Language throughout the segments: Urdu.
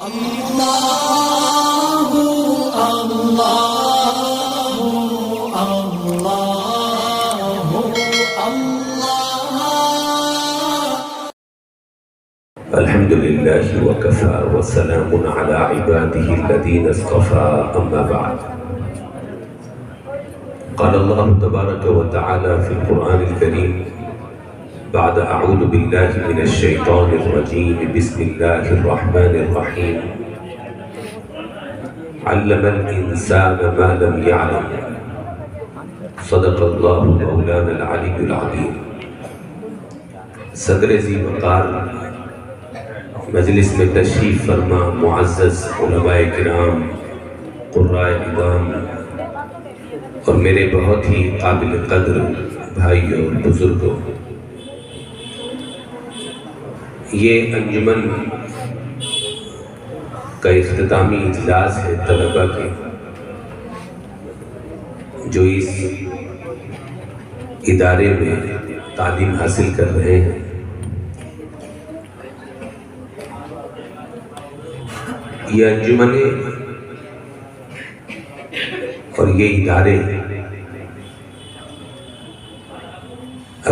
الحمد لله وكفى وسلام على عباده الذين اصطفى أما بعد. قال الله تبارك وتعالى في القرآن الكريم بعد أعوذ بالله من الشيطان الرجيم بسم الله الرحمن الرحيم علم الإنسان ما لم يعلم صدق الله مولانا العلي العظيم. صدر ذی وقار مجلس میں تشریف فرما معزز علماء کرام، قراء اعظام اور میرے بہت ہی قابل قدر بھائیوں اور بزرگوں، یہ انجمن کا اختتامی اجلاس ہے طلباء کے جو اس ادارے میں تعلیم حاصل کر رہے ہیں. یہ انجمنیں اور یہ ادارے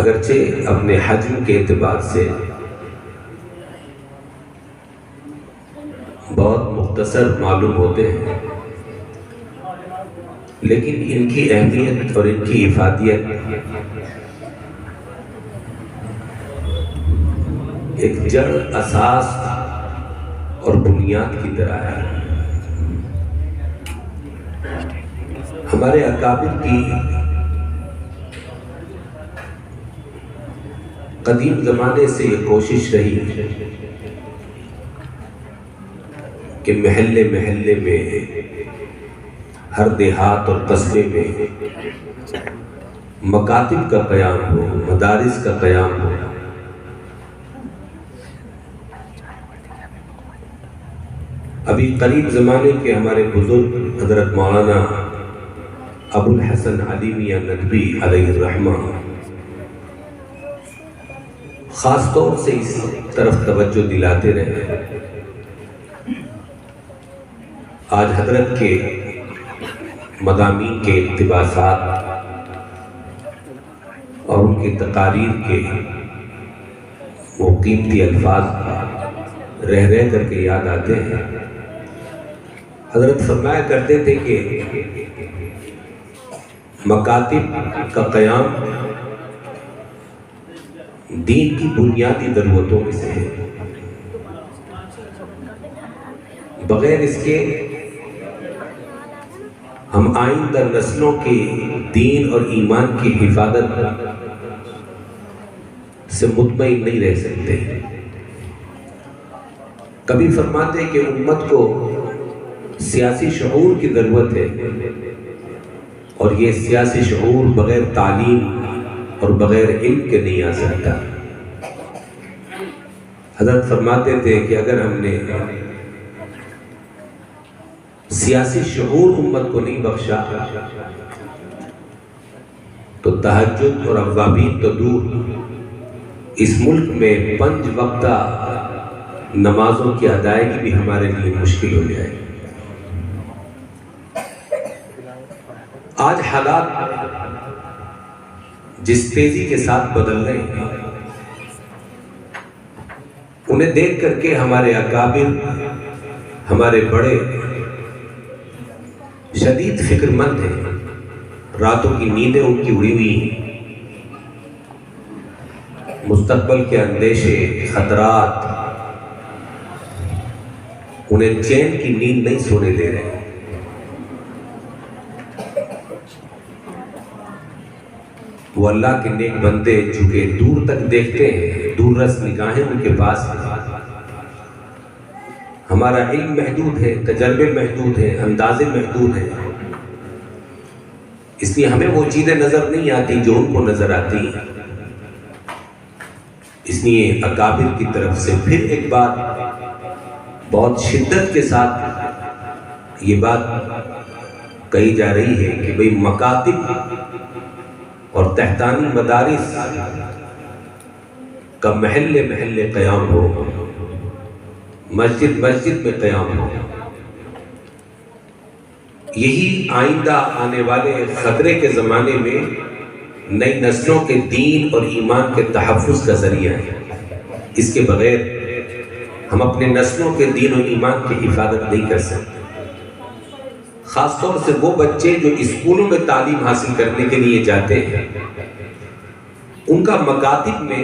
اگرچہ اپنے حجم کے اعتبار سے بہت مختصر معلوم ہوتے ہیں، لیکن ان کی اہمیت اور ان کی افادیت ایک جڑ، اساس اور بنیاد کی طرح ہے. ہمارے اکابر کی قدیم زمانے سے یہ کوشش رہی کہ محلے محلے میں، ہر دیہات اور قصبے میں مکاتب کا قیام ہو، مدارس کا قیام ہو. ابھی قریب زمانے کے ہمارے بزرگ حضرت مولانا ابو الحسن علی میاں ندوی علیہ الرحمہ خاص طور سے اس طرف توجہ دلاتے رہے. آج حضرت کے مضامین کے اقتباسات اور ان کی تقاریر کے وہ قیمتی الفاظ رہ رہ کر کے یاد آتے ہیں. حضرت فرمایا کرتے تھے کہ مکاتب کا قیام دین کی بنیادی ضرورتوں میں سے ہے. بغیر اس کے ہم آئندہ نسلوں کے دین اور ایمان کی حفاظت سے مطمئن نہیں رہ سکتے. کبھی فرماتے کہ امت کو سیاسی شعور کی ضرورت ہے، اور یہ سیاسی شعور بغیر تعلیم اور بغیر علم کے نہیں آ سکتا. حضرت فرماتے تھے کہ اگر ہم نے سیاسی شعور امت کو نہیں بخشا تو تہجد اور اوابین تو دور، اس ملک میں 5 وقتہ نمازوں کی ادائیگی بھی ہمارے لیے مشکل ہو جائے. آج حالات جس تیزی کے ساتھ بدل رہے ہیں، انہیں دیکھ کر کے ہمارے اکابر، ہمارے بڑے شدید فکر مند ہیں. راتوں کی نیندیں ان کی اڑی ہوئی ہیں، مستقبل کے اندیشے، خطرات انہیں چین کی نیند نہیں سونے دے رہے. وہ اللہ کے نیک بندے جو کہ دور تک دیکھتے ہیں، دور رس نگاہیں ان کے پاس ہیں. ہمارا علم محدود ہے، تجربے محدود ہیں، اندازے محدود ہیں، اس لیے ہمیں وہ چیزیں نظر نہیں آتی جو ان کو نظر آتی ہیں. اس لیے اکابر کی طرف سے پھر ایک بات بہت شدت کے ساتھ یہ بات کہی جا رہی ہے کہ بھئی مکاتب اور تحتانی مدارس کا محلے محلے قیام ہو، مسجد مسجد میں قیام ہو۔ یہی آئندہ آنے والے خطرے کے زمانے میں نئی نسلوں کے دین اور ایمان کے تحفظ کا ذریعہ ہے۔ اس کے بغیر ہم اپنے نسلوں کے دین و ایمان کی حفاظت نہیں کر سکتے۔ خاص طور سے وہ بچے جو اسکولوں میں تعلیم حاصل کرنے کے لیے جاتے ہیں، ان کا مکاتب میں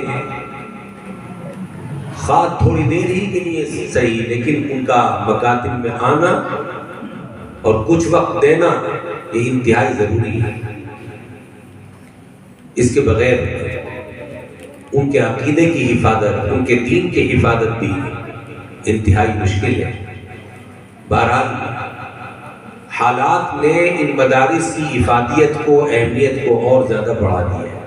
خواہ تھوڑی دیر ہی کے لیے صحیح، لیکن ان کا مکاتب میں آنا اور کچھ وقت دینا یہ انتہائی ضروری ہے۔ اس کے بغیر ان کے عقیدے کی حفاظت، ان کے دین کی حفاظت بھی انتہائی مشکل ہے۔ بہرحال حالات نے ان مدارس کی افادیت کو، اہمیت کو اور زیادہ بڑھا دیا ہے۔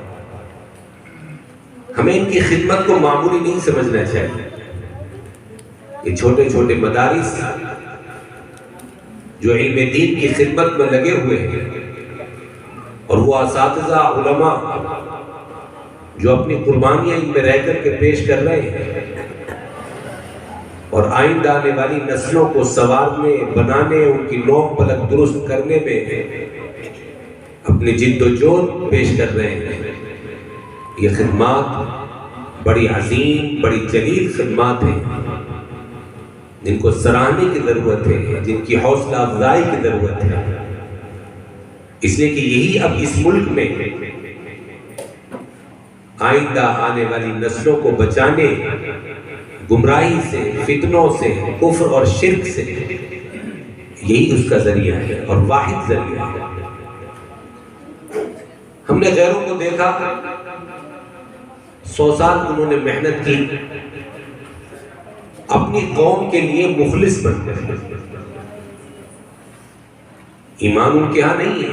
ہمیں ان کی خدمت کو معمولی نہیں سمجھنا چاہیے۔ یہ چھوٹے چھوٹے مدارس جو علم دین کی خدمت میں لگے ہوئے ہیں، اور وہ اساتذہ علماء جو اپنی قربانیاں ان میں رہ کر کے پیش کر رہے ہیں، اور آئندہ آنے والی نسلوں کو سنوارنے، بنانے، ان کی نوک پلک درست کرنے میں اپنی جد و جہد پیش کر رہے ہیں۔ یہ خدمات بڑی عظیم، بڑی جلیل خدمات ہیں، جن کو سراہنے کی ضرورت ہے، جن کی حوصلہ افزائی کی ضرورت ہے۔ اس لیے کہ یہی اب اس ملک میں آئندہ آنے والی نسلوں کو بچانے، گمراہی سے، فتنوں سے، کفر اور شرک سے، یہی اس کا ذریعہ ہے اور واحد ذریعہ ہے۔ ہم نے غیروں کو دیکھا 100 سال انہوں نے محنت کی، اپنی قوم کے لیے مخلص بن گئے۔ ایمان ان کے ہاں نہیں ہے،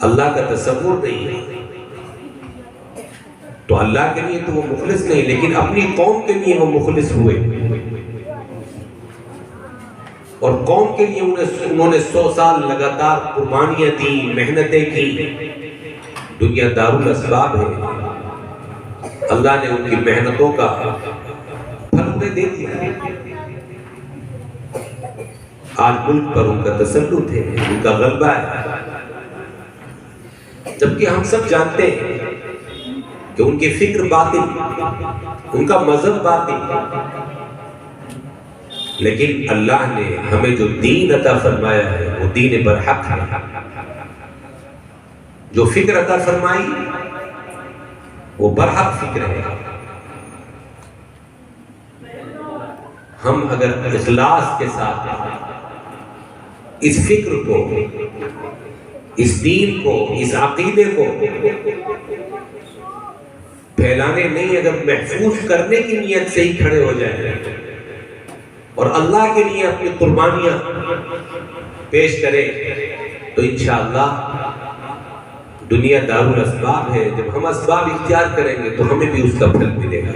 اللہ کا تصور نہیں ہے، تو اللہ کے لیے تو وہ مخلص نہیں، لیکن اپنی قوم کے لیے وہ مخلص ہوئے، اور قوم کے لیے انہوں نے 100 سال لگاتار قربانیاں دی، محنتیں کی۔ دنیا دارالاسباب ہے، اللہ نے ان کی محنتوں کا پھل انہیں دے دیا۔ آج ملک پر ان کا تسلط ہے، ان کا غلبہ ہے، جبکہ ہم سب جانتے ہیں کہ ان کی فکر باطل، ان کا مذہب باطل، لیکن اللہ نے ہمیں جو دین عطا فرمایا ہے وہ دین برحق ہے۔ جو فکر عطا فرمائی وہ برحق فکر ہے۔ ہم اگر اخلاص کے ساتھ اس فکر کو، اس دین کو، اس عقیدے کو پھیلانے نہیں، اگر محفوظ کرنے کی نیت سے ہی کھڑے ہو جائیں اور اللہ کے لیے اپنی قربانیاں پیش کریں، تو انشاءاللہ دنیا دارالاسباب ہے۔ جب ہم اسباب اختیار کریں گے تو ہمیں بھی اس کا پھل ملے گا۔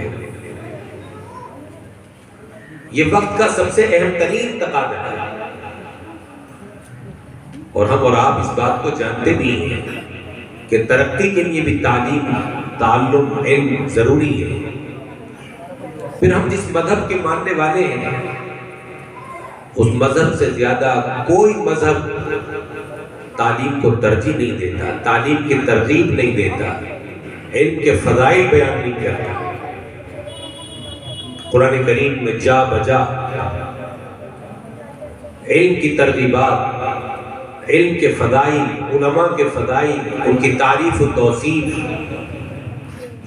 یہ وقت کا سب سے اہم ترین تقاضا ہے، اور ہم اور آپ اس بات کو جانتے بھی ہیں کہ ترقی کے لیے بھی تعلیم، تعلم، علم ضروری ہے۔ پھر ہم جس مذہب کے ماننے والے ہیں، اس مذہب سے زیادہ کوئی مذہب تعلیم کو ترجیح نہیں دیتا، تعلیم کی ترغیب نہیں دیتا، علم کے فضائل بیان نہیں کرتا۔ قرآن کریم میں جا بجا علم کی ترغیبات، علم کے فضائل، علماء کے فضائل، ان کی تعریف و توصیف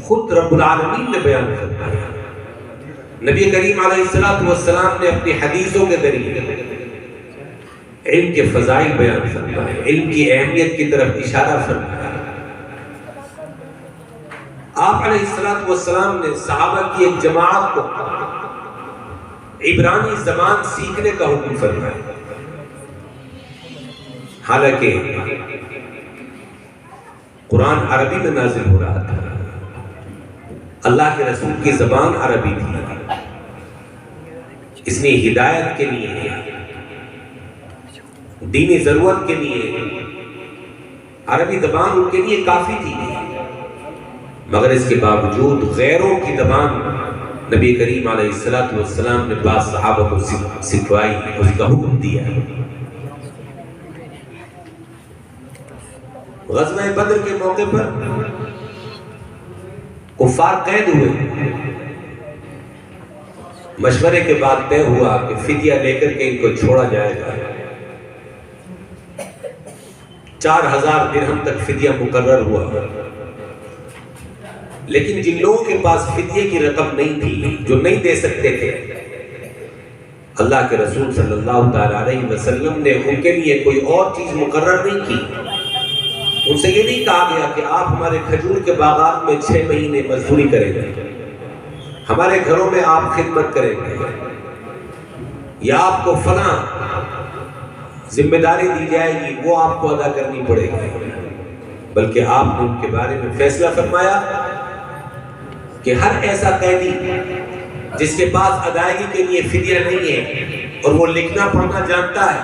خود رب العالمین نے بیان فرمایا۔ نبی کریم علیہ السلام نے اپنی حدیثوں کے ذریعے علم کے فضائل بیان فرمائے، علم کی اہمیت کی طرف اشارہ فرمایا۔ آپ علیہ السلام نے صحابہ کی ایک جماعت کو عبرانی زبان سیکھنے کا حکم فرمایا، حالانکہ قرآن عربی میں نازل ہو رہا تھا، اللہ کے رسول کی زبان عربی تھی، اس نے ہدایت کے لیے، دینی ضرورت کے لیے عربی زبان ان کے لیے کافی تھی، مگر اس کے باوجود غیروں کی زبان نبی کریم علیہ السلام نے بعض صحابہ کو سکھوائی، اس کا حکم دیا۔ غزوہ بدر کے موقع پر کفار قید ہوئے، مشورے کے بعد طے ہوا کہ فدیہ لے کر کے ان کو چھوڑا جائے گا۔ 4000 درہم تک فدیہ مقرر ہوا، لیکن جن لوگوں کے پاس فدیے کی رقم نہیں تھی، جو نہیں دے سکتے تھے، اللہ کے رسول صلی اللہ علیہ وسلم نے ان کے لیے کوئی اور چیز مقرر نہیں کی۔ ان سے یہ نہیں کہا گیا کہ آپ ہمارے کھجور کے باغات میں 6 مہینے مزدوری کریں گے، ہمارے گھروں میں آپ خدمت کریں گے، یا آپ کو فلاں ذمہ داری دی جائے گی وہ آپ کو ادا کرنی پڑے گی، بلکہ آپ نے ان کے بارے میں فیصلہ فرمایا کہ ہر ایسا قیدی جس کے پاس ادائیگی کے لیے فدیہ نہیں ہے اور وہ لکھنا پڑھنا جانتا ہے،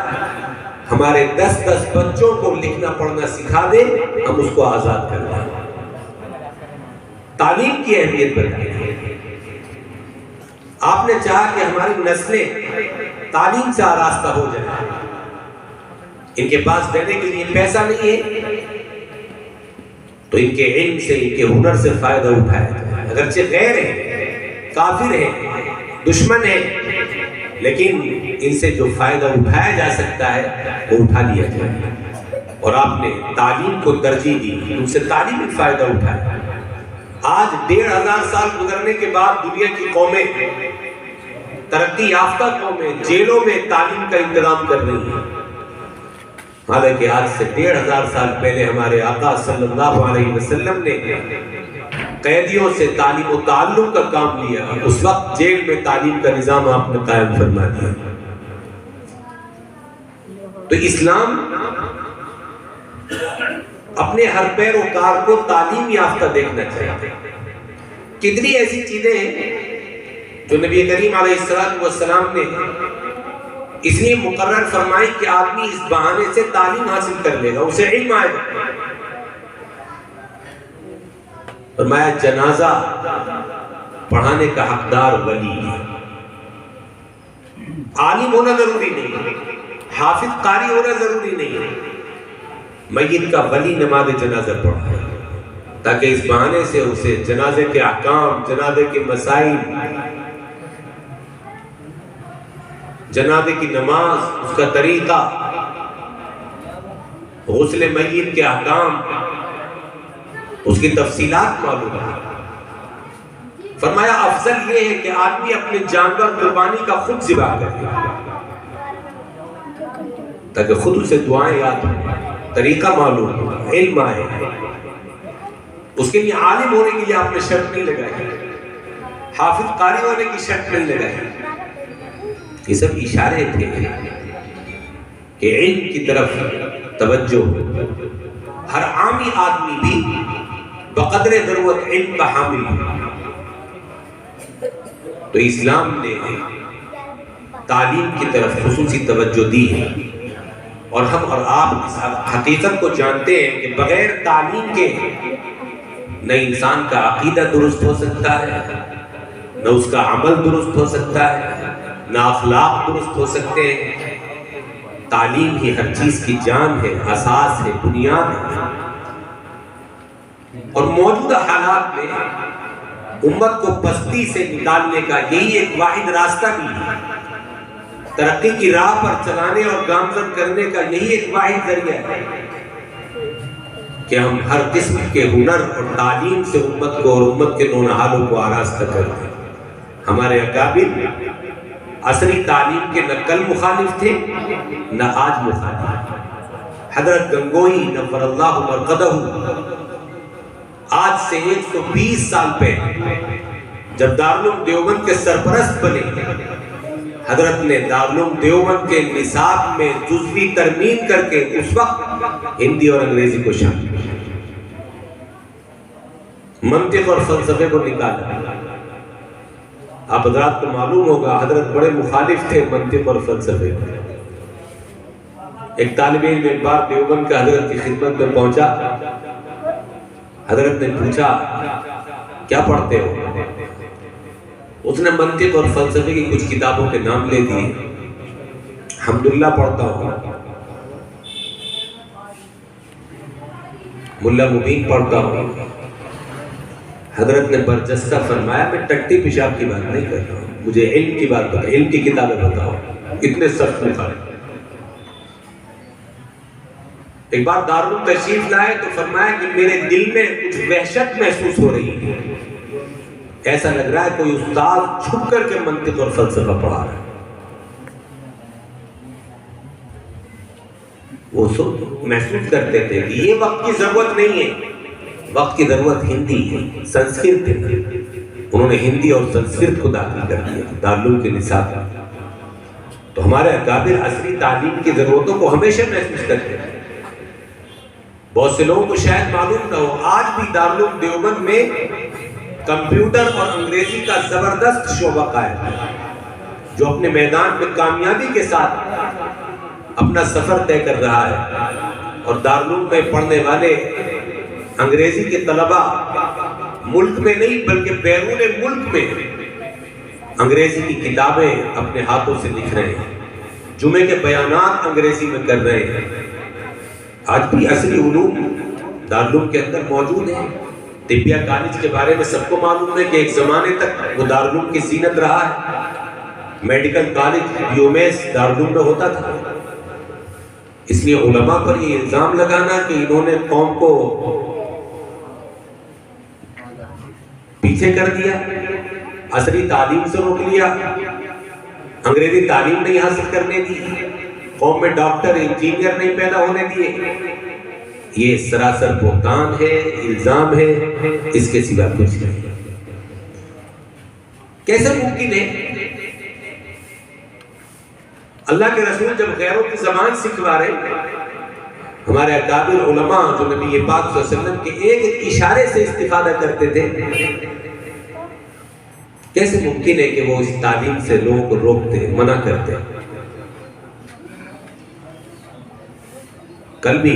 ہمارے 10 بچوں کو لکھنا پڑھنا سکھا دے، ہم اس کو آزاد کر دیں۔ تعلیم کی اہمیت بتائی۔ آپ نے چاہا کہ ہماری نسلیں تعلیم سے آراستہ ہو جائیں، ان کے پاس دینے کے لیے پیسہ نہیں ہے تو ان کے علم سے، ان کے ہنر سے فائدہ اٹھایا جائے۔ اگرچہ غیر ہیں، کافر ہیں، دشمن ہیں، لیکن ان سے جو فائدہ اٹھایا جا سکتا ہے وہ اٹھا لیا جائے۔ اور آپ نے تعلیم کو ترجیح دی، ان سے تعلیمی فائدہ اٹھایا۔ آج 1500 سال گزرنے کے بعد دنیا کی قومیں، ترقی یافتہ قومیں جیلوں میں تعلیم کا انتظام کر رہی ہیں، حالانکہ آج سے 1500 سال پہلے ہمارے آقا صلی اللہ علیہ وسلم نے قیدیوں سے تعلیم و تعلم کا کام لیا۔ اس وقت جیل میں تعلیم کا نظام آپ نے قائم فرما دیا۔ تو اسلام اپنے ہر پیروکار کو تعلیم یافتہ دیکھنا چاہیے۔ کتنی ایسی چیزیں ہیں جو نبی کریم علیہ السلام نے اس لیے مقرر فرمائی کہ آدمی اس بہانے سے تعلیم حاصل کر لے گا، اسے علم آئے گا۔ فرمایا جنازہ پڑھانے کا حقدار ولی ہے۔ عالم ہونا ضروری نہیں، حافظ قاری ہونا ضروری نہیں، میت کا ولی نماز جنازہ پڑھا تاکہ اس بہانے سے اسے جنازے کے احکام، جنازے کے مسائل، جنازے کی نماز، اس کا طریقہ، غسل میت کے احکام، اس کی تفصیلات معلوم ہے۔ فرمایا افضل یہ ہے کہ آدمی اپنے جانور قربانی کا خود ذبح کرے تاکہ خود اسے دعائیں یاد ہوں، طریقہ معلوم ہو، علم آئے۔ اس کے لیے عالم ہونے کے لیے آپ نے شرط نہیں لگائی، حافظ قاری ہونے کی شرط نہیں لگائی۔ یہ سب اشارے تھے کہ علم کی طرف توجہ ہو، ہر عامی آدمی بھی بقدر ضرورت علم کا حامل ہو۔ تو اسلام نے تعلیم کی طرف خصوصی توجہ دی ہے، اور ہم اور آپ اس حقیقت کو جانتے ہیں کہ بغیر تعلیم کے نہ انسان کا عقیدہ درست ہو سکتا ہے، نہ اس کا عمل درست ہو سکتا ہے، نہ اخلاق درست ہو سکتے ہیں۔ تعلیم ہی ہر چیز کی جان ہے، اساس ہے، بنیاد ہے۔ اور موجودہ حالات میں امت کو پستی سے نکالنے کا یہی ایک واحد راستہ بھی ہے، ترقی کی راہ پر چلانے اور گامزن کرنے کا یہی ایک واحد ذریعہ ہے کہ ہم ہر قسم کے ہنر اور تعلیم سے امت کو اور امت کے نونہالوں کو آراستہ کرتے ہیں۔ ہمارے اکابر عصری تعلیم کے نہ کل مخالف تھے نہ آج مخالف۔ حضرت گنگوئی نور اللہ مرقدہ آج سے 120 سال پہلے جب دارالعلوم دیوبند کے سرپرست بنے، حضرت نے دارالعلوم دیوبند کے نصاب میں جزوی ترمیم کر کے اس وقت ہندی اور انگریزی کو شامل کیا، منطق اور فلسفے کو نکالا۔ آپ حضرات کو معلوم ہوگا حضرت بڑے مخالف تھے منطق اور فلسفے کے۔ ایک طالب علم ایک بار دیوبند کا حضرت کی خدمت میں پہنچا، حضرت نے پوچھا کیا پڑھتے ہو؟ اس نے منطق اور فلسفے کی کچھ کتابوں کے نام لے دیے. حمداللہ پڑھتا ہوں، ملا مبین پڑھتا ہوں. حضرت نے برجستہ فرمایا میں ٹٹی پیشاب کی بات نہیں کر رہا ہوں، مجھے علم کی بات بتاؤ، علم کی کتابیں بتاؤ. اتنے سخت مخالف. ایک بار دارالعلوم تشریف لائے تو فرمایا کہ میرے دل میں کچھ وحشت محسوس ہو رہی ہے، ایسا لگ رہا ہے کوئی استاد چھپ کر کے منطق اور فلسفہ پڑھا رہا ہے. وہ سب محسوس کرتے تھے کہ یہ وقت کی ضرورت نہیں ہے، وقت کی ضرورت ہندی ہے، سنسکرت ہے. انہوں نے ہندی اور سنسکرت کو داخل کر دیا دارالعلوم کے نصاب میں. تو ہمارے اکابر عصری تعلیم کی ضرورتوں کو ہمیشہ محسوس کرتے ہیں. بہت سے لوگوں کو شاید معلوم نہ ہو، آج بھی دارالعلوم دیوبند میں کمپیوٹر اور انگریزی کا زبردست شعبہ قائم ہے، جو اپنے میدان میں کامیابی کے ساتھ اپنا سفر طے کر رہا ہے. اور دارالعلوم میں پڑھنے والے انگریزی کے طلباء ملک میں نہیں بلکہ بیرون ملک میں انگریزی کی کتابیں اپنے ہاتھوں سے لکھ رہے ہیں، جمعے کے بیانات انگریزی میں کر رہے ہیں. آج بھی عصری علوم دارالعلوم کے اندر موجود ہیں. طبیہ کالج کے بارے میں سب کو معلوم ہے کہ ایک زمانے تک وہ دارالعلوم کی زینت رہا ہے. میڈیکل کالج بیومیس دارالعلوم میں ہوتا تھا. اس لیے علماء پر یہ الزام لگانا کہ انہوں نے قوم کو پیچھے کر دیا، عصری تعلیم سے روک لیا، انگریزی تعلیم نہیں حاصل کرنے دی، قوم میں ڈاکٹر انجینئر نہیں پیدا ہونے دیے، یہ سراسر بہتان ہے، الزام ہے، اس کے سوا کچھ نہیں. کیسے ممکن ہے؟ اللہ کے رسول جب غیروں کی زبان سکھوا رہے، ہمارے اکابر علماء جو نبی پاک صلی اللہ علیہ وسلم کے ایک اشارے سے استفادہ کرتے تھے، کیسے ممکن ہے کہ وہ اس تعلیم سے لوگوں کو روکتے، منع کرتے؟ کل بھی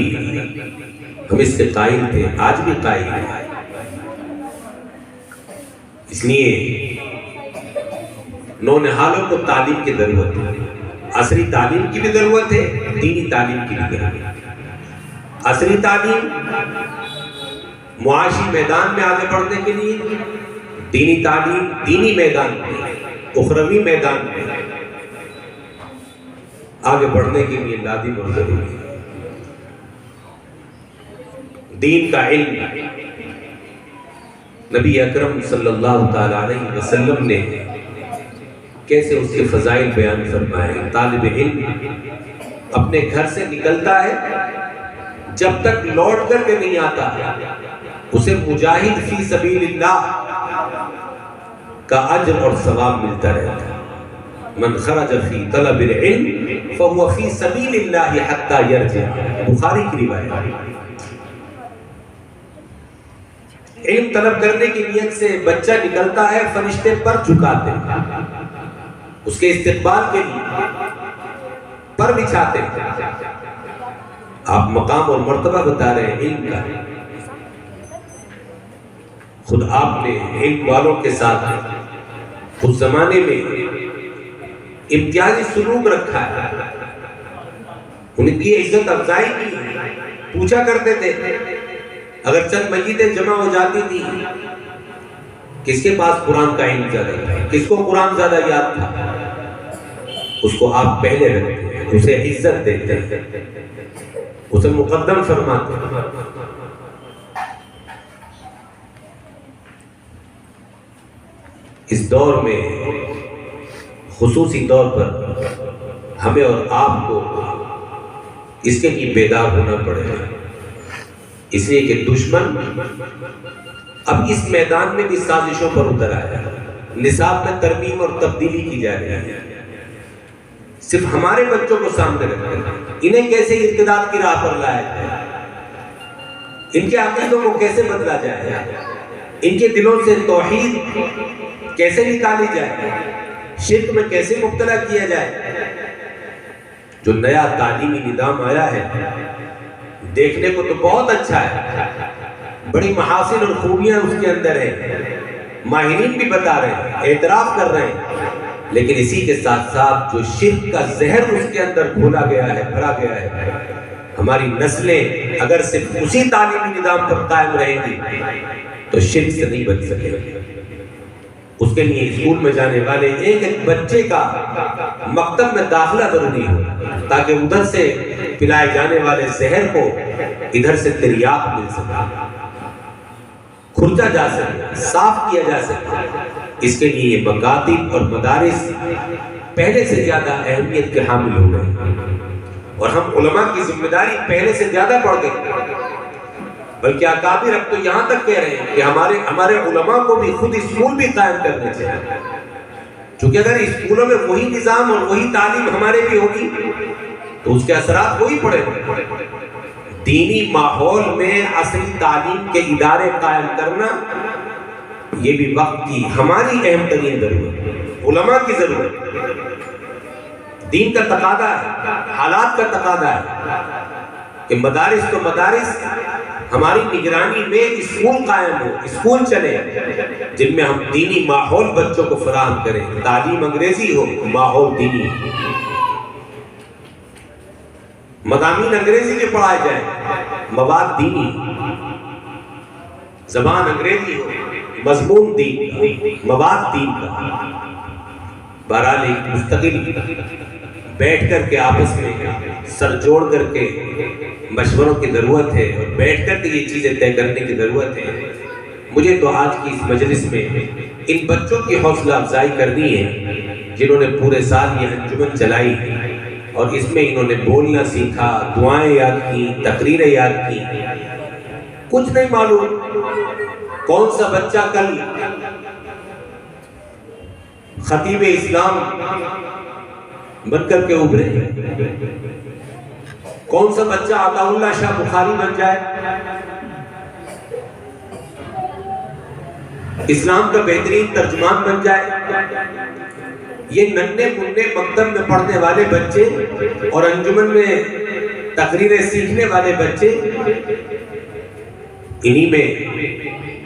ہم اس سے قائل تھے، آج بھی قائل ہیں. اس لیے نونہالوں کو تعلیم کی ضرورت ہے. عصری تعلیم کی بھی ضرورت ہے، دینی تعلیم کی بھی ضرورت ہے. عصری تعلیم معاشی میدان میں آگے بڑھنے کے لیے، دینی تعلیم دینی میدان میں، اخروی میدان میں آگے بڑھنے کے لیے لازم اور ضروری ہے. دین کا علم نبی اکرم صلی اللہ تعالیٰ علیہ وسلم نے کیسے اس کے فضائل بیان فرمائے. طالب علم اپنے گھر سے نکلتا ہے، جب تک لوٹ کر کے نہیں آتا اسے مجاہد فی سبیل اللہ کا اجر اور ثواب ملتا رہتا ہے. من خرج فی طلب العلم فهو فی سبیل اللہ حتی یرجع، بخاری کی روایت. علم طلب کرنے کی نیت سے بچہ نکلتا ہے، فرشتے پر جھکاتے ہیں، اس کے استقبال کے لیے پر بچھاتے ہیں. آپ مقام اور مرتبہ بتا رہے ہیں علم کا. خود آپ نے علم والوں کے ساتھ اس زمانے میں امتیازی سلوک رکھا ہے، ان کی عزت افزائی کی. پوچھا کرتے تھے اگر چند میتیں جمع ہو جاتی تھی، کس کے پاس قرآن کا علم زیادہ تھا، کس کو قرآن زیادہ یاد تھا، اس کو آپ پہلے رکھتے ہیں، اسے عزت دیتے ہیں، اسے مقدم فرماتے ہیں. اس دور میں خصوصی طور پر ہمیں اور آپ کو اس کے لیے بیدار ہونا پڑے گا، اس لیے کہ دشمن اب اس میدان میں بھی سازشوں پر اتر آیا ہے. نصاب میں ترمیم اور تبدیلی کی جا رہی ہے. صرف ہمارے بچوں کو سامنے رکھتے ہیں، انہیں کیسے ارتداد کی راہ پر لایا جائے، ان کے عقیدوں کو کیسے بدلا جائے، ان کے دلوں سے توحید کیسے نکالی جائے، شرک میں کیسے مبتلا کیا جائے. جو نیا تعلیمی نظام آیا ہے دیکھنے کو تو بہت اچھا ہے، بڑی محاسن اور خوبیاں اس کے اندر ہیں، ماہرین بھی بتا رہے ہیں، اعتراف کر رہے ہیں، لیکن اسی کے ساتھ ساتھ جو شرک کا زہر اس کے اندر گھولا گیا ہے، بھرا گیا ہے، ہماری نسلیں اگر صرف اسی تعلیمی نظام پر قائم رہیں گی تو شرک سے نہیں بچ سکے. اس کے لیے اسکول میں جانے والے ایک ایک بچے کا مکتب میں داخلہ ضروری ہو، تاکہ ادھر سے پلائے جانے والے زہر کو ادھر سے تریاق مل سکے، کھرچا جا سکے، صاف کیا جا سکے. اس کے لیے مکاتب اور مدارس پہلے سے زیادہ اہمیت کے حامل ہو گئے، اور ہم علماء کی ذمہ داری پہلے سے زیادہ بڑھ گئی. بلکہ اکابر اب تو یہاں تک کہہ رہے ہیں کہ ہمارے علماء کو بھی خود اسکول بھی قائم کرنے چاہیے، چونکہ اگر اسکولوں میں وہی نظام اور وہی تعلیم ہمارے بھی ہوگی تو اس کے اثرات وہی پڑے گا. دینی ماحول میں اصلی تعلیم کے ادارے قائم کرنا یہ بھی وقت کی ہماری اہم ترین ضرورت ہے، علماء کی ضرورت ہے. دین کا تقاضا ہے، حالات کا تقاضا ہے کہ مدارس تو مدارس، ہماری نگرانی میں اسکول قائم ہو، اسکول چلے جن میں ہم دینی ماحول بچوں کو فراہم کریں. تعلیم انگریزی ہو، ماحول دینی، مضامین انگریزی کے پڑھائے جائیں، مواد دینی، زبان انگریزی ہو، مضمون دین کا، مواد دین کا. بہرحال ایک مستقل بیٹھ کر کے آپس میں سر جوڑ کر کے مشوروں کی ضرورت ہے، اور بیٹھ کر کے یہ چیزیں طے کرنے کی ضرورت ہے. مجھے تو آج کی اس مجلس میں ان بچوں کی حوصلہ افزائی کرنی ہے جنہوں نے پورے سال یہ انجمن چلائی، اور اس میں انہوں نے بولنا سیکھا، دعائیں یاد کی، تقریریں یاد کی. کچھ نہیں معلوم کون سا بچہ کل خطیب اسلام بن کر کے ابھرے، کون سا بچہ عطا اللہ شاہ بخاری بن جائے، اسلام کا بہترین ترجمان بن جائے. یہ ننھے منھے مکتب میں پڑھنے والے بچے اور انجمن میں تقریریں سیکھنے والے بچے، انہی میں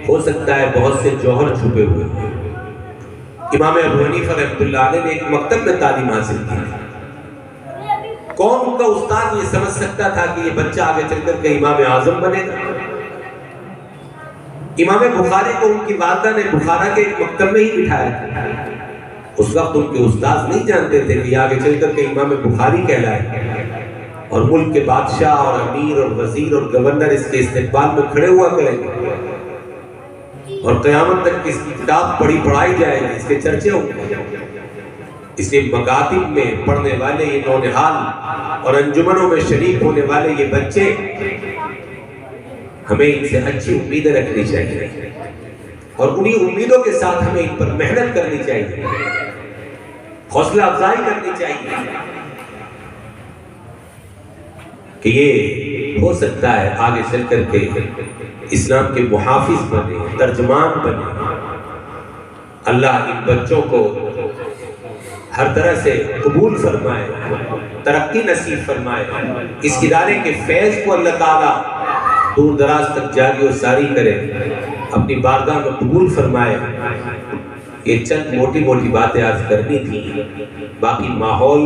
ہو سکتا ہے بہت سے جوہر چھپے ہوئے ہیں. امام ابو حنیفہ رحمۃ اللہ علیہ نے ایک مکتب میں تعلیم حاصل کی. کون ان کا استاد یہ سمجھ سکتا تھا کہ یہ بچہ آگے چل کر کے امام اعظم بنے گا؟ امام بخاری کو ان کی والدہ نے بخارا کے ایک مکتب میں ہی بٹھایا تھا. اس وقت ان کے استاد نہیں جانتے تھے کہ آگے چل کر کے امام بخاری کہلائے، اور ملک کے بادشاہ اور امیر اور وزیر اور گورنر اس کے استقبال میں کھڑے ہوا کریں گے، اور قیامت تک اس کی کتاب پڑھائی جائے گی، اس کے چرچے ہوں گے. اس لیے مکاتب میں پڑھنے والے یہ نونہال اور انجمنوں میں شریک ہونے والے یہ بچے، ہمیں ان سے اچھی امیدیں رکھنی چاہیے، اور انہی امیدوں کے ساتھ ہمیں ان پر محنت کرنی چاہیے، حوصلہ افزائی کرنی چاہیے کہ یہ ہو سکتا ہے آگے چل کر کے اسلام کے محافظ بنے، ترجمان بنے. اللہ ان بچوں کو ہر طرح سے قبول فرمائے، ترقی نصیب فرمائے. اس ادارے کے فیض کو اللہ تعالیٰ دور دراز تک جاری و ساری کرے، اپنی بارگاہ میں قبول فرمائے. یہ چند موٹی موٹی باتیں عرض کرنی تھی. باقی ماحول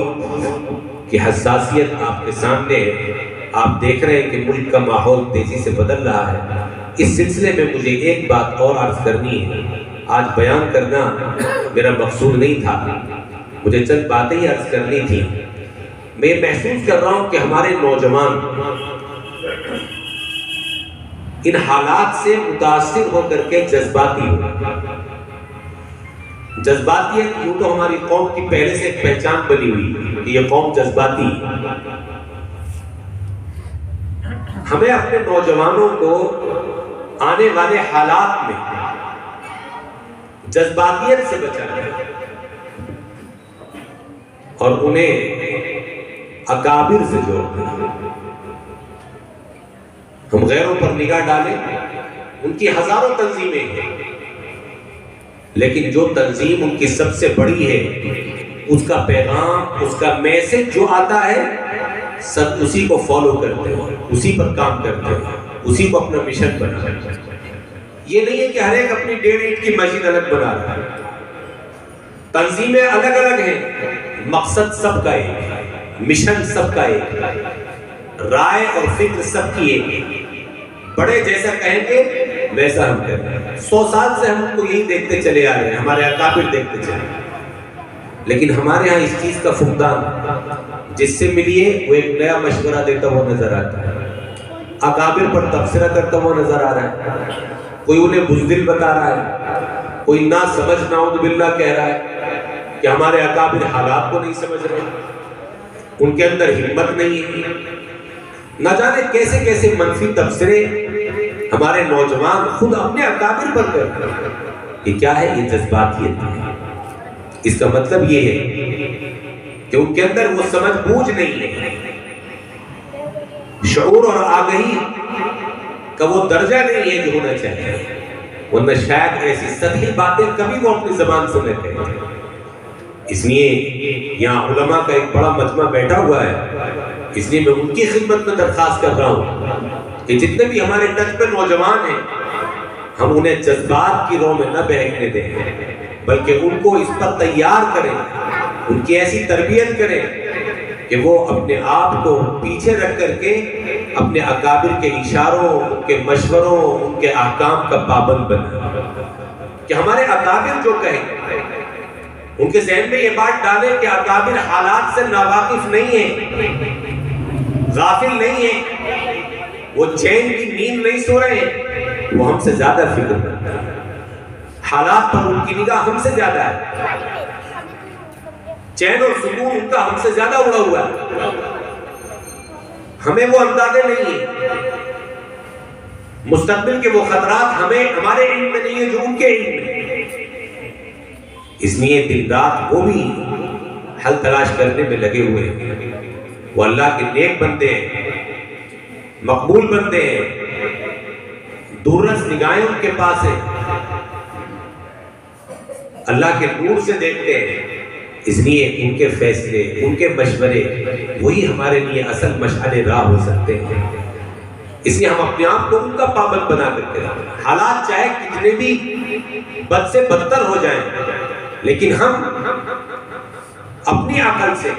کی حساسیت آپ کے سامنے ہے. آپ دیکھ رہے ہیں کہ ملک کا ماحول تیزی سے بدل رہا ہے. اس سلسلے میں مجھے ایک بات اور عرض کرنی ہے. آج بیان کرنا میرا مقصود نہیں تھا، مجھے چند باتیں ہی عرض کرنی تھی. میں محسوس کر رہا ہوں کہ ہمارے نوجوان ان حالات سے متاثر ہو کر کے جذباتی ہو. جذباتیت یوں تو ہماری قوم کی پہلے سے ایک پہچان بنی ہوئی کہ یہ قوم جذباتی. ہمیں اپنے نوجوانوں کو آنے والے حالات میں جذباتیت سے بچانا ہے اور انہیں اکابر سے جوڑنا ہے. ہم غیروں پر نگاہ ڈالیں، ان کی ہزاروں تنظیمیں ہیں، لیکن جو تنظیم ان کی سب سے بڑی ہے، اس کا پیغام، اس کا میسج جو آتا ہے، سب اسی کو فالو کرتے ہیں، اسی پر کام کرتے ہیں، اسی کو اپنا مشن بناتے ہیں. یہ نہیں ہے کہ ہر ایک اپنی 1.5 اینٹ کی مسجد الگ بنا رہا ہے، تنظیمیں الگ الگ ہیں، مقصد سب کا ایک ہے، مشن سب کا ایک ہے، رائے اور فکر سب کی ایک ہے۔ بڑے جیسا کہیں گے ویسا ہم کریں گے۔ 100 سال سے ہم کو یہی دیکھتے چلے آ رہے ہیں، ہمارے اکابر دیکھتے چلے، لیکن ہمارے ہاں اس چیز کا فقدان، جس سے ملیے وہ ایک نیا مشورہ دیتا ہوا نظر آتا ہے، اکابر پر تبصرہ کرتا ہوا نظر آ رہا ہے، کوئی انہیں بزدل بتا رہا ہے، کوئی نہ سمجھ نعوذ باللہ کہہ رہا ہے کہ ہمارے اکابر حالات کو نہیں سمجھ رہے، ان کے اندر ہمت نہیں ہے۔ نہ جانے کیسے کیسے منفی تبصرے ہمارے نوجوان خود اپنے اکابر پر کرتے ہیں۔ یہ کیا ہے؟ یہ جذباتیت ہے۔ اس کا مطلب یہ ہے کہ ان کے اندر وہ سمجھ بوجھ نہیں ہے، شعور اور آگہی کا وہ درجہ نہیں ہے جو ہونا چاہیے، ورنہ شاید ایسی سطحی باتیں کبھی وہ اپنی زبان سے نہ کہتے۔ اس لیے یہاں علماء کا ایک بڑا مجمع بیٹھا ہوا ہے، اس لیے میں ان کی خدمت میں درخواست کر رہا ہوں کہ جتنے بھی ہمارے ٹچ پہ نوجوان ہیں، ہم انہیں جذبات کی رو میں نہ بہکنے دیں، بلکہ ان کو اس پر تیار کریں، ان کی ایسی تربیت کریں کہ وہ اپنے آپ کو پیچھے رکھ کر کے اپنے اکابر کے اشاروں، ان کے مشوروں، ان کے احکام کا پابند بنیں، کہ ہمارے اکابر جو کہیں ان کے ذہن میں یہ بات ڈالیں کہ اکابر حالات سے ناواقف نہیں ہیں، غافل نہیں ہیں، وہ چین کی نیند نہیں سو رہے ہیں، وہ ہم سے زیادہ فکر کرتے ہیں، حالات پر ان کی نگاہ ہم سے زیادہ ہے، چین اور سکون ان کا ہم سے زیادہ اڑا ہوا ہے، ہمیں وہ اندازے نہیں ہیں، مستقبل کے وہ خطرات ہمارے علم میں نہیں ہیں جو ان کے علم میں۔ اس لیے دن رات وہ بھی حل تلاش کرنے میں لگے ہوئے ہیں، وہ اللہ کے نیک بندے ہیں، مقبول بندے ہیں، دوررس نگاہیں ان کے پاس ہیں، اللہ کے نور سے دیکھتے ہیں، اس لیے ان کے فیصلے، ان کے مشورے وہی ہمارے لیے اصل مشعل راہ ہو سکتے ہیں۔ اس لیے ہم اپنے آپ کو ان کا پابند بنا کر کے رکھیں، حالات چاہے کتنے بھی بد سے بدتر ہو جائیں، لیکن ہم اپنی عقل سے،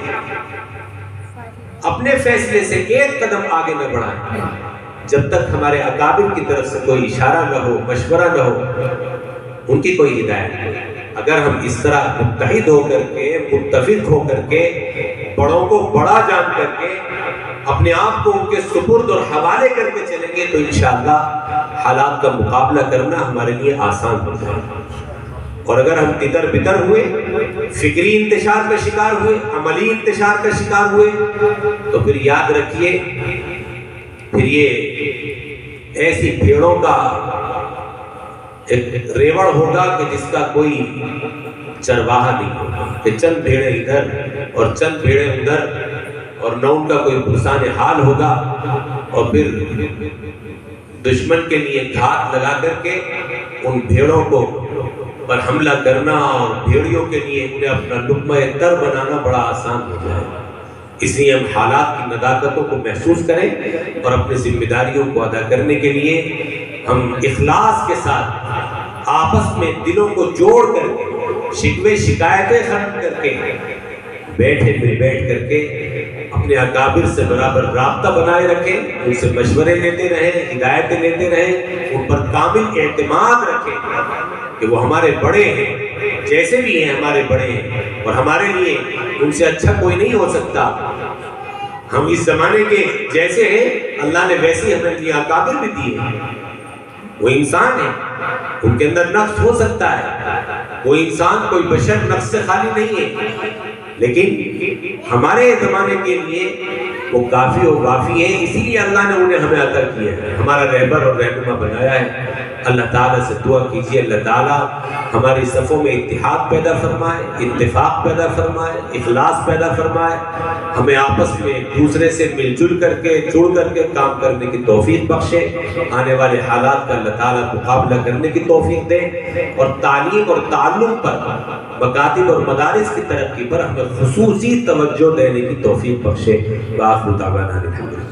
اپنے فیصلے سے ایک قدم آگے نہ بڑھائیں جب تک ہمارے اکابر کی طرف سے کوئی اشارہ نہ ہو، مشورہ نہ ہو، ان کی کوئی ہدایت نہیں۔ اگر ہم اس طرح متحد ہو کر کے، متفق ہو کر کے، بڑوں کو بڑا جان کر کے، اپنے آپ کو ان کے سپرد اور حوالے کر کے چلیں گے تو انشاءاللہ حالات کا مقابلہ کرنا ہمارے لیے آسان ہو جائے گا۔ اور اگر ہم تتر بتر ہوئے، فکری انتشار کا شکار ہوئے، عملی انتشار کا شکار ہوئے، تو پھر یاد رکھیے، پھر یہ ایسی بھیڑوں کا ایک ریوڑ ہوگا کہ جس کا کوئی چرواہا نہیں ہوگا، کہ چند بھیڑیں ادھر اور چند بھیڑیں ادھر، اور نہ ان کا کوئی پرسان حال ہوگا، اور پھر دشمن کے لیے گھات لگا کر کے ان بھیڑوں کو پر حملہ کرنا اور بھیڑیوں کے لیے انہیں اپنا لقمہ تر بنانا بڑا آسان ہو جائے۔ اس لیے ہم حالات کی نداکتوں کو محسوس کریں اور اپنی ذمہ داریوں کو ادا کرنے کے لیے ہم اخلاص کے ساتھ آپس میں دلوں کو جوڑ کر کے، شکوے شکایتیں ختم کر کے، بیٹھ کر کے اپنے اکابر سے برابر رابطہ بنائے رکھیں، ان سے مشورے لیتے رہیں، ہدایتیں لیتے رہیں، ان پر کامل اعتماد رکھیں کہ وہ ہمارے بڑے ہیں، جیسے بھی ہیں ہمارے بڑے ہیں، اور ہمارے لیے ان سے اچھا کوئی نہیں ہو سکتا۔ ہم اس زمانے کے جیسے ہیں، اللہ نے ویسے ہمیں لیے اکابر بھی دیے ہیں۔ وہ انسان ہیں، ان کے اندر نقص ہو سکتا ہے، کوئی انسان، کوئی بشر نقص سے خالی نہیں ہے، لیکن ہمارے زمانے کے لیے وہ کافی و وافی ہے، اسی لیے اللہ نے انہیں ہمیں عطا کیا ہے، ہمارا رہبر اور رہنما بنایا ہے۔ اللہ تعالیٰ سے دعا کیجیے اللہ تعالیٰ ہماری صفوں میں اتحاد پیدا فرمائے، اتفاق پیدا فرمائے، اخلاص پیدا فرمائے، ہمیں آپس میں ایک دوسرے سے مل جل کر کے، جڑ کر کے کام کرنے کی توفیق بخشے، آنے والے حالات کا اللہ تعالیٰ مقابلہ کرنے کی توفیق دے، اور تعلیم اور تعلم پر، مکاتب اور مدارس کی ترقی پر ہمیں خصوصی توجہ دینے کی توفیق بخشے۔ وآخر دعوانا الحمدللہ۔